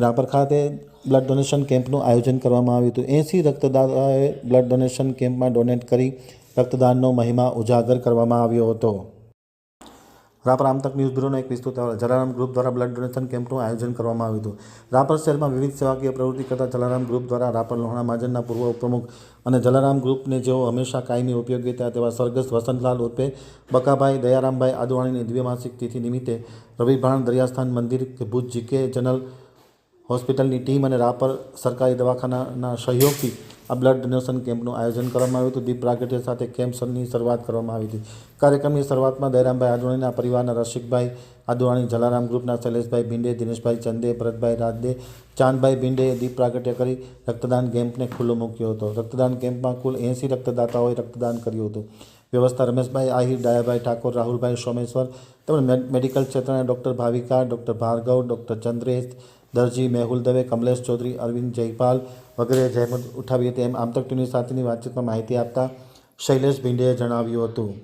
રાપર ખાતે blood donation કેમ્પનું આયોજન કરવામાં આવ્યું હતું। 80 રક્તદાતાઓએ બ્લડ ડોનેશન કેમ્પમાં ડોનેટ કરી રક્તદાનનો મહિમા ઉજાગર કરવામાં આવ્યો હતો। રાપર આમતક ન્યૂઝ બ્યુરોનો એક વિસ્તૃત અહેવાલ। જલારામ ગ્રુપ દ્વારા બ્લડ ડોનેશન કેમ્પનું આયોજન કરવામાં આવ્યું હતું। રાપર શહેરમાં વિવિધ સેવાકીય પ્રવૃત્તિ કરતા જલારામ ગ્રુપ દ્વારા રાપર લોહાણા મહાજનના પૂર્વ ઉપપ્રમુખ અને જલારામ ગ્રુપને જેઓ હંમેશા કાયમી ઉપયોગી હતા તેવા સ્વર્ગસ્થ વસંતલાલ ઉર્ફે બકાભાઈ દયારામભાઈ આદવાણીની દ્વિમાસિક તિથિ નિમિત્તે રવિભાણ દરિયાસ્થાન મંદિર ભુજ જીકે જનરલ હોસ્પિટલની ટીમ અને રાપર સરકારી દવાખાનાના સહયોગથી આ બ્લડ ડોનેશન કેમ્પનું આયોજન કરવામાં આવ્યું હતું। દીપ પ્રાગટ્ય સાથે કેમ્પની શરૂઆત કરવામાં આવી હતી। કાર્યક્રમની શરૂઆતમાં દયારામભાઈ આદવાણીના પરિવારના રસિકભાઈ આદવાણી, જલારામ ગ્રુપના શૈલેષભાઈ ભીંડે, દિનેશભાઈ ચંદે, ભરતભાઈ રાજદે, ચાંદભાઈ ભીંડેએ દીપ પ્રાગટ્ય કરી રક્તદાન કેમ્પને ખુલ્લો મૂક્યો હતો। રક્તદાન કેમ્પમાં કુલ 80 રક્તદાતાઓએ રક્તદાન કર્યું હતું। વ્યવસ્થા રમેશભાઈ આહિર, ડાયાભાઈ ઠાકોર, રાહુલભાઈ સોમેશ્વર તેમજ મેડિકલ ક્ષેત્રના doctor Bhavika, doctor Bhargav, doctor Chandresh, Darji Mehul Dave, Kamlesh Chaudhari, Arvind Jaypal વગેરે જહેમત ઉઠાવી હતી। એમ આમતક ટીવી સાથેની વાતચીતમાં માહિતી આપતા શૈલેષ ભીંડેએ જણાવ્યું હતું।